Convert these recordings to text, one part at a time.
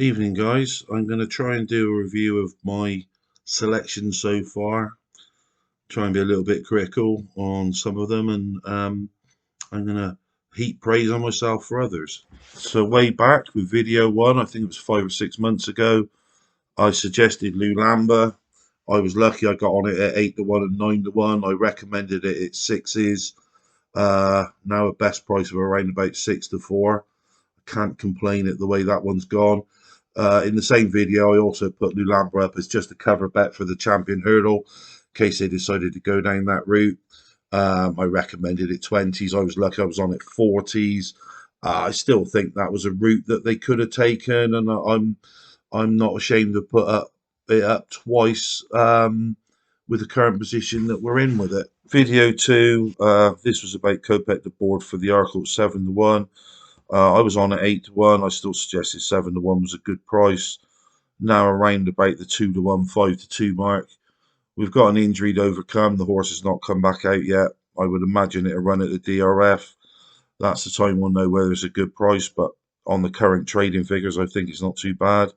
Evening guys, I'm going to try and do a review of my selection so far, try and be a little bit critical on some of them, and I'm going to heap praise on myself for others. So way back with video one, I think it was 5 or 6 months ago, I suggested Lou Lamba. I was lucky I got on it at 8-1 and 9-1. I recommended it at sixes. Now a best price of around about 6-4. Can't complain at the way that one's gone. In the same video, I also put Lulamba up as just a cover bet for the champion hurdle, in case they decided to go down that route. I recommended it 20s. I was lucky I was on it 40s. I still think that was a route that they could have taken, and I'm not ashamed to put it up twice with the current position that we're in with it. Video 2, this was about Copek Board for the Arkle 7-1. I was on at 8-1. I still suggested 7-1 was a good price. Now around about the 2-1, 5-2 mark. We've got an injury to overcome. The horse has not come back out yet. I would imagine it'll run at the DRF. That's the time we'll know whether it's a good price, but on the current trading figures, I think it's not too bad.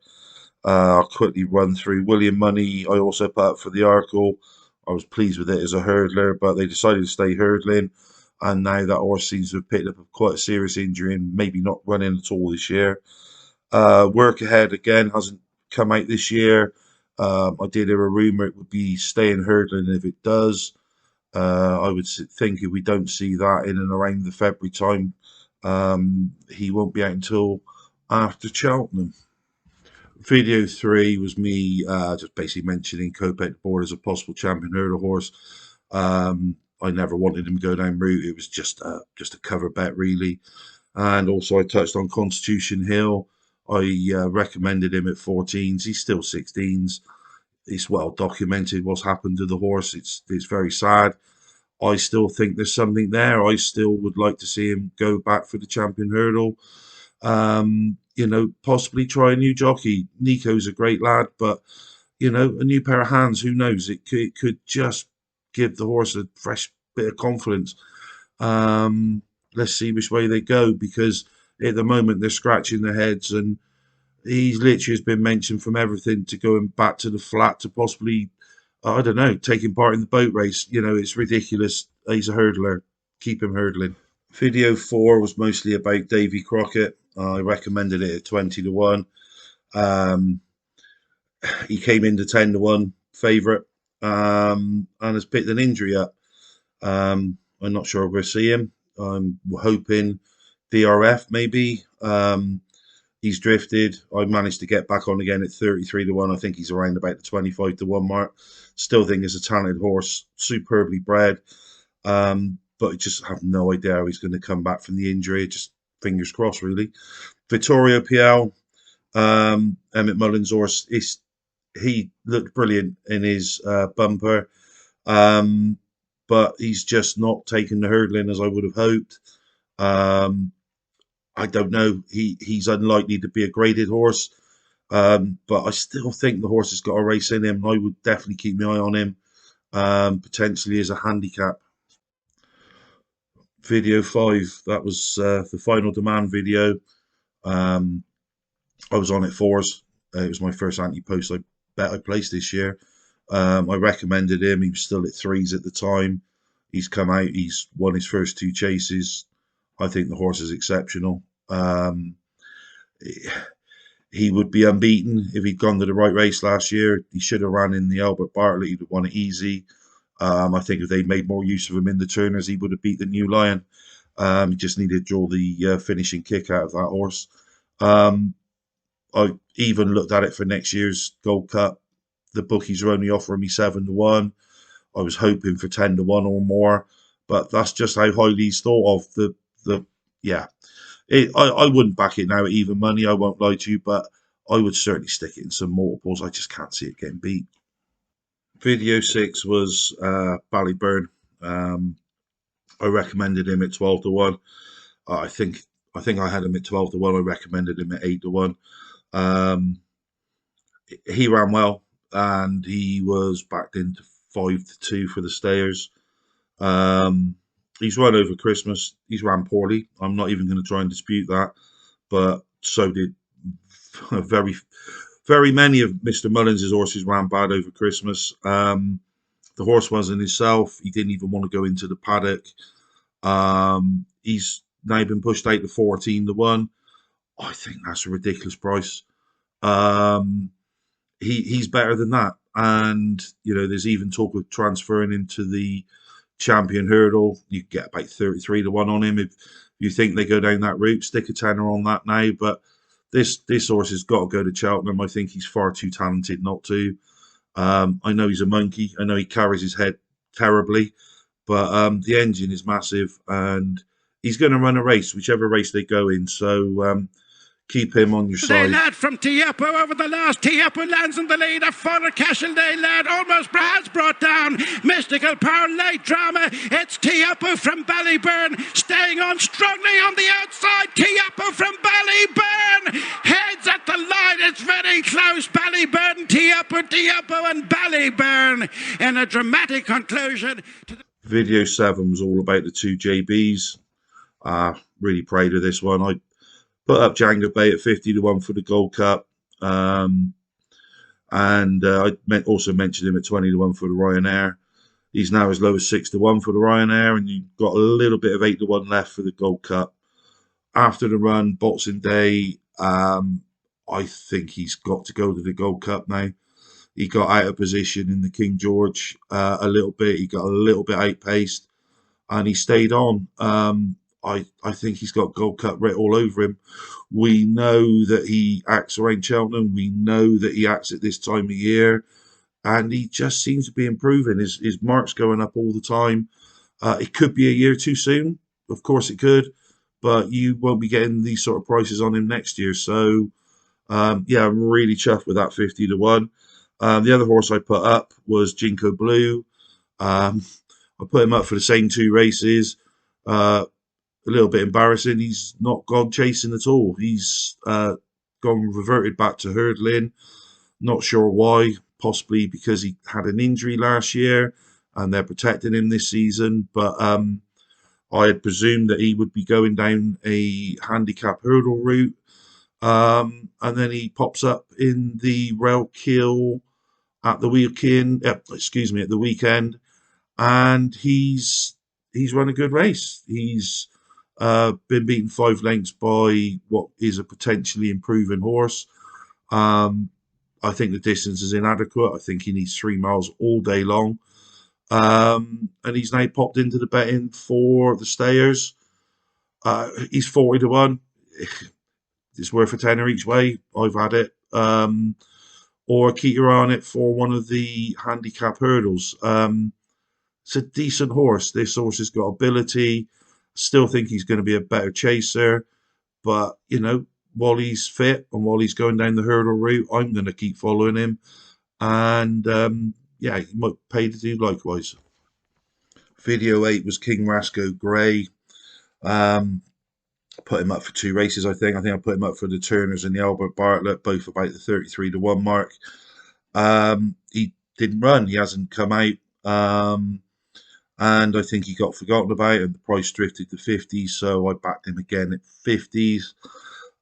I'll quickly run through William Money. I also put up for the Arkle. I was pleased with it as a hurdler, but they decided to stay hurdling. And now that horse seems to have picked up quite a serious injury and maybe not running at all this year. Work Ahead again hasn't come out this year. I did hear a rumour it would be staying hurdling if it does. I would think if we don't see that in and around the February time, he won't be out until after Cheltenham. Video 3 was me just basically mentioning Copek Board as a possible champion hurdle horse. I never wanted him to go down route. It was just a cover bet really. And also I touched on Constitution Hill. I recommended him at 14s. He's still 16s. It's well documented what's happened to the horse. It's very sad. I still think there's something there. I still would like to see him go back for the champion hurdle. Possibly try a new jockey. Nico's a great lad, but a new pair of hands, who knows? It could just give the horse a fresh bit of confidence. Let's see which way they go, because at the moment they're scratching their heads, and he's literally has been mentioned from everything to going back to the flat to possibly, I don't know, taking part in the boat race. It's ridiculous. He's a hurdler. Keep him hurdling. Video 4 was mostly about Davy Crockett. I recommended it at 20-1. He came into 10-1 favourite and has picked an injury up. I'm not sure if we'll see him. I'm hoping DRF maybe. He's drifted. I managed to get back on again at 33-1. I think he's around about the 25-1 mark. Still think he's a talented horse, superbly bred. But I just have no idea how he's going to come back from the injury. Just fingers crossed, really. Vittorio PL, Emmett Mullins' horse, he looked brilliant in his bumper. But he's just not taken the hurdling as I would have hoped. I don't know. He's unlikely to be a graded horse. But I still think the horse has got a race in him. I would definitely keep my eye on him, potentially as a handicap. Video 5, that was the final demand video. I was on at 4s. It was my first anti-post I bet I placed this year. I recommended him. He was still at 3s at the time. He's come out. He's won his first 2 chases. I think the horse is exceptional. He would be unbeaten if he'd gone to the right race last year. He should have ran in the Albert Bartlett. He'd have won it easy. I think if they made more use of him in the Turners, he would have beat the New Lion. He just needed to draw the finishing kick out of that horse. I even looked at it for next year's Gold Cup. The bookies are only offering me 7-1. I was hoping for 10-1 or more, but that's just how highly he's thought of. I wouldn't back it now at even money. I won't lie to you, but I would certainly stick it in some multiples. I just can't see it getting beat. Video 6 was Ballyburn. I recommended him at 12-1. I think I had him at 12-1. I recommended him at 8-1. He ran well, and he was backed into 5-2 for the stayers. He's run over Christmas. He's ran poorly. I'm not even going to try and dispute that. But so did very, very many of Mr. Mullins' horses ran bad over Christmas. The horse wasn't himself. He didn't even want to go into the paddock. He's now been pushed out to 14-1. I think that's a ridiculous price. He's better than that. And, there's even talk of transferring into the champion hurdle. You get about 33-1 on him. If you think they go down that route, stick a tenner on that now. But this horse has got to go to Cheltenham. I think he's far too talented not to. I know he's a monkey. I know he carries his head terribly. But the engine is massive. And he's going to run a race, whichever race they go in. So keep him on your side. Lad from Tiapo over the last. Tiapo lands in the lead. A fuller Cashel Day lad almost has brought down Mystical Power. Late drama. It's Tiapo from Ballyburn staying on strongly on the outside. Tiapo from Ballyburn heads at the line. It's very close. Ballyburn, Tiapo and Ballyburn in a dramatic conclusion. Video 7 was all about the 2 JBs. Really proud of this one. I put up Django Bay at 50-1 for the Gold Cup. And I also mentioned him at 20-1 for the Ryanair. He's now as low as 6-1 for the Ryanair, and you've got a little bit of 8-1 left for the Gold Cup. After the run, Boxing Day, I think he's got to go to the Gold Cup now. He got out of position in the King George a little bit. He got a little bit outpaced, and he stayed on. I think he's got Gold Cup writ all over him. We know that he acts around Cheltenham. We know that he acts at this time of year. And he just seems to be improving. His mark's going up all the time. It could be a year too soon. Of course it could. But you won't be getting these sort of prices on him next year. So, yeah, I'm really chuffed with that 50-1. The other horse I put up was Jeno Blue. I put him up for the same 2 races. A little bit embarrassing. He's not gone chasing at all. He's reverted back to hurdling. Not sure why. Possibly because he had an injury last year and they're protecting him this season. But I had presumed that he would be going down a handicap hurdle route. And then he pops up in the rail kill at the weekend. At the weekend, and he's run a good race. He's been beaten 5 lengths by what is a potentially improving horse. I think the distance is inadequate. I think he needs 3 miles all day long. And he's now popped into the betting for the stayers. He's 40-1. It's worth a tenner each way. I've had it. Or keep your eye on it for one of the handicap hurdles. It's a decent horse. This horse has got ability. Still think he's going to be a better chaser. But, while he's fit and while he's going down the hurdle route, I'm going to keep following him. And, yeah, he might pay to do likewise. Video 8 was King Rasco Grey. Put him up for 2 races, I think. I put him up for the Turners and the Albert Bartlett, both about the 33-1 mark. He didn't run. He hasn't come out. And I think he got forgotten about and the price drifted to 50s, so I backed him again at 50s.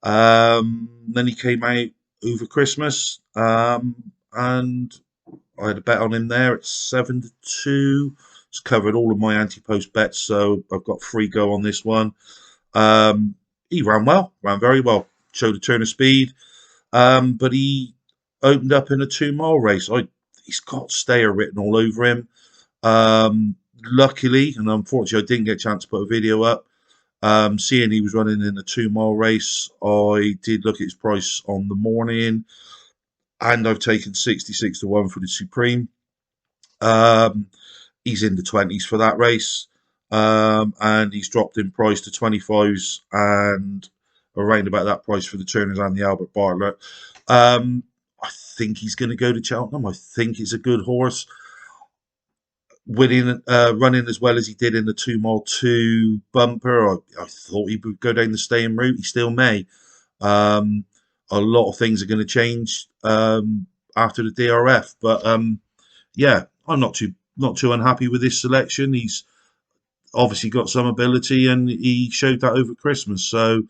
Then he came out over Christmas, and I had a bet on him there at 7-2. It's covered all of my anti-post bets, so I've got free go on this one. He ran very well, showed a turn of speed, but he opened up in a 2-mile race. He's got stayer written all over him. Luckily, and unfortunately, I didn't get a chance to put a video up. Seeing he was running in a 2-mile race, I did look at his price on the morning, and I've taken 66-1 for the Supreme. He's in the 20s for that race, and he's dropped in price to 25s and around about that price for the Turners and the Albert Bartlett. I think he's going to go to Cheltenham. I think it's a good horse. Winning, running as well as he did in the 2-mile 2 bumper. I thought he would go down the staying route. He still may. A lot of things are going to change after the DRF, but yeah, I'm not too unhappy with this selection. He's obviously got some ability, and he showed that over Christmas. So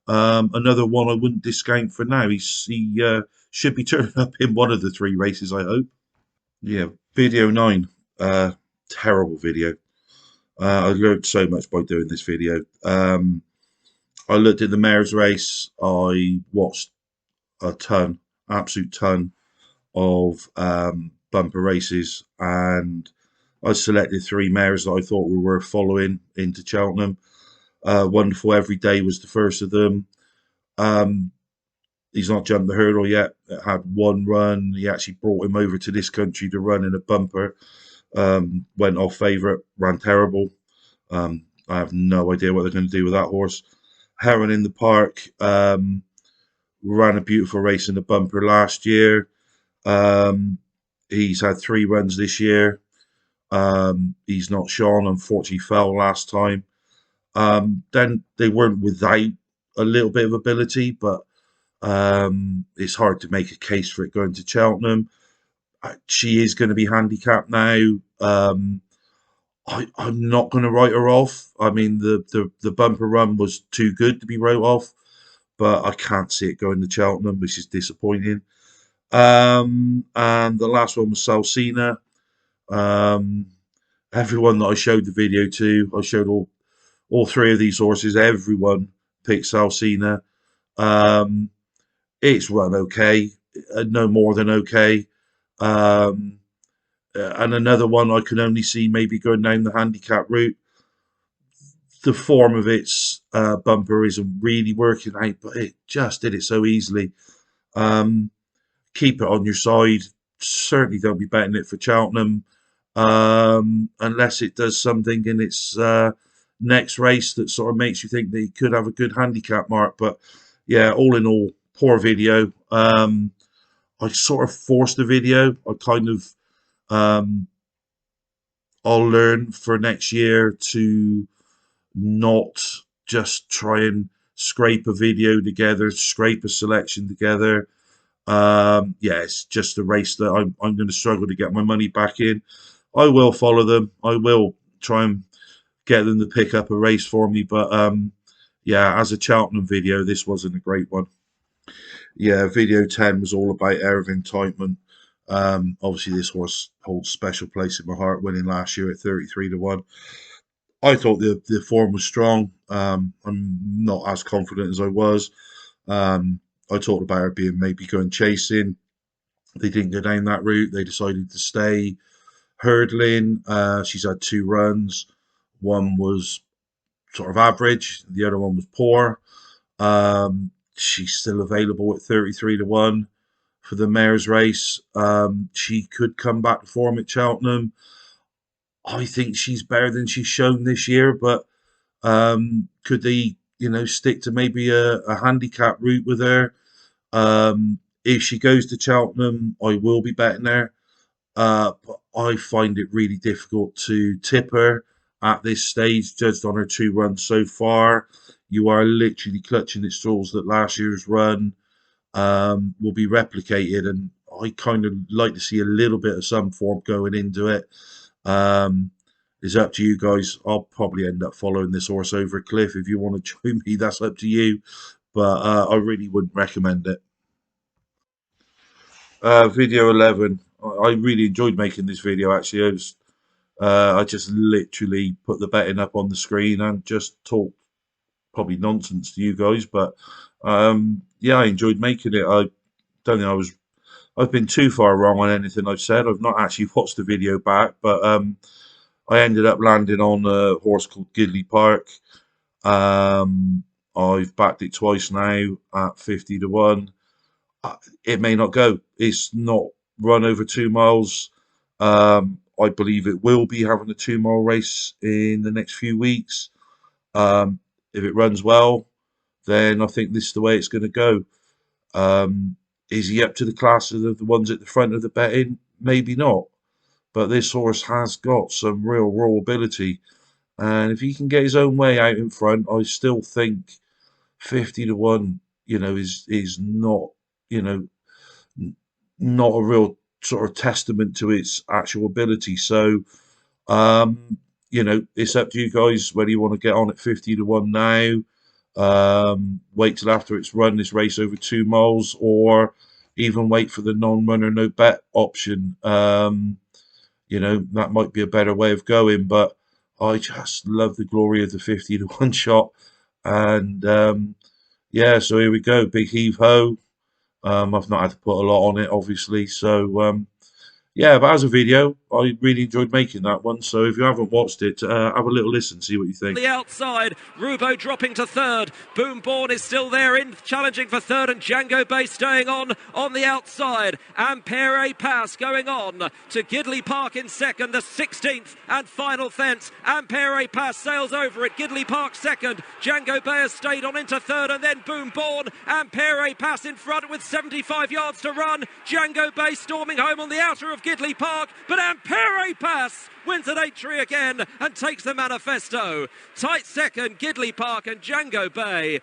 Another one I wouldn't discount for now. He should be turning up in one of the 3 races, I hope. Yeah, video 9. Terrible video. I learned so much by doing this video. I looked at the mayor's race. I watched a ton, absolute ton of bumper races, and I selected 3 mares that I thought were worth following into Cheltenham. Wonderful Every Day was the first of them. Um, he's not jumped the hurdle yet. It had 1 run. He actually brought him over to this country to run in a bumper. Went off favourite, ran terrible. I have no idea what they're going to do with that horse. Heron in the Park ran a beautiful race in the bumper last year. He's had 3 runs this year. He's not shone. Unfortunately, fell last time. Then they weren't without a little bit of ability, but it's hard to make a case for it going to Cheltenham. She is going to be handicapped now. I'm not going to write her off. I mean, the bumper run was too good to be wrote off, but I can't see it going to Cheltenham, which is disappointing. And the last one was Salsina. Everyone that I showed the video to, I showed all 3 of these horses. Everyone picked Salsina. It's run okay, no more than okay. And another one I can only see maybe going down the handicap route. The form of its bumper isn't really working out, but it just did it so easily. Keep it on your side. Certainly don't be betting it for Cheltenham unless it does something in its next race that sort of makes you think that he could have a good handicap mark. But yeah, all in all, poor video. I sort of forced the video. I kind of I'll learn for next year to not just try and scrape a video together, scrape a selection together. Yeah, it's just a race that I'm going to struggle to get my money back in. I will follow them. I will try and get them to pick up a race for me. But yeah, as a Cheltenham video, this wasn't a great one. Yeah, video 10 was all about Air of Entitlement. Obviously, this horse holds special place in my heart, winning last year at 33-1. I thought the form was strong. I'm not as confident as I was. I talked about her being maybe going chasing. They didn't go down that route. They decided to stay hurdling. She's had 2 runs. One was sort of average. The other one was poor. She's still available at 33-1 for the mayor's race. She could come back to form at Cheltenham. I think she's better than she's shown this year, but could they, stick to maybe a handicap route with her? If she goes to Cheltenham, I will be betting her. But I find it really difficult to tip her at this stage, judged on her 2 runs so far. You are literally clutching at straws that last year's run will be replicated, and I kind of like to see a little bit of some form going into it. It's up to you guys. I'll probably end up following this horse over a cliff. If you want to join me, that's up to you. But I really wouldn't recommend it. Video 11. I really enjoyed making this video, actually. I just literally put the betting up on the screen and just talked probably nonsense to you guys. But yeah, I enjoyed making it. I don't think I've been too far wrong on anything I've said. I've not actually watched the video back, but I ended up landing on a horse called Gidley Park. I've backed it twice now at 50-1. It may not go. It's not run over 2 miles. I believe it will be having a 2-mile race in the next few weeks. If it runs well, then I think this is the way it's going to go. Is he up to the class of the ones at the front of the betting? Maybe not. But this horse has got some real raw ability. And if he can get his own way out in front, I still think 50-1, is not, not a real sort of testament to its actual ability. So, it's up to you guys whether you want to get on at 50-1 now. wait till after it's run this race over 2 miles, or even wait for the non-runner no bet option. You know, that might be a better way of going, but I just love the glory of the 50 to 1 shot. And yeah, so here we go, big heave ho. I've not had to put a lot on it, obviously. So yeah, but as a video, I really enjoyed making that one. So if you haven't watched it, have a little listen, see what you think. The outside, Rubo dropping to third. Boomborn is still there in challenging for third, and Django Bay staying on the outside. Ampere Pass going on to Gidley Park in second, the 16th and final fence. Ampere Pass sails over it. Gidley Park second. Django Bay has stayed on into third, and then Boomborn. Ampere Pass in front with 75 yards to run. Django Bay storming home on the outer of Gidley Park, but Ampere Pass wins at 8-3 again and takes the manifesto. Tight second, Gidley Park and Django Bay.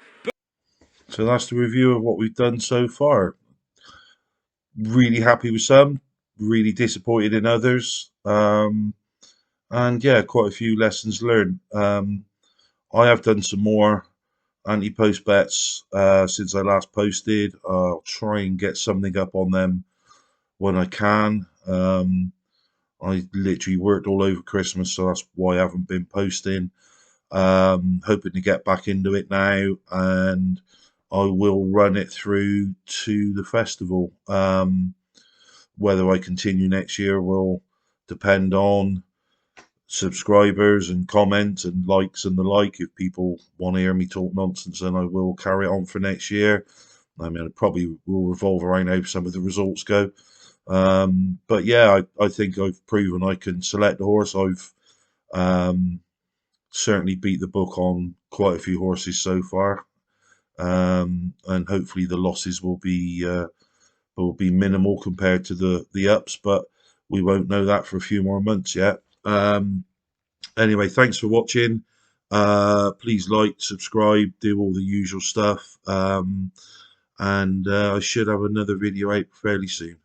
So that's the review of what we've done so far. Really happy with some, really disappointed in others. And yeah, quite a few lessons learned. I have done some more anti-post bets since I last posted. I'll try and get something up on them when I can. I literally worked all over Christmas, so that's why I haven't been posting. Hoping to get back into it now, and I will run it through to the festival. Whether I continue next year will depend on subscribers and comments and likes and the like. If people want to hear me talk nonsense, then I will carry it on for next year. I mean, it probably will revolve around how some of the results go. But yeah, I think I've proven I can select the horse. I've certainly beat the book on quite a few horses so far, and hopefully the losses will be minimal compared to the ups, but we won't know that for a few more months yet. Anyway, thanks for watching. Please like, subscribe, do all the usual stuff, and I should have another video out fairly soon.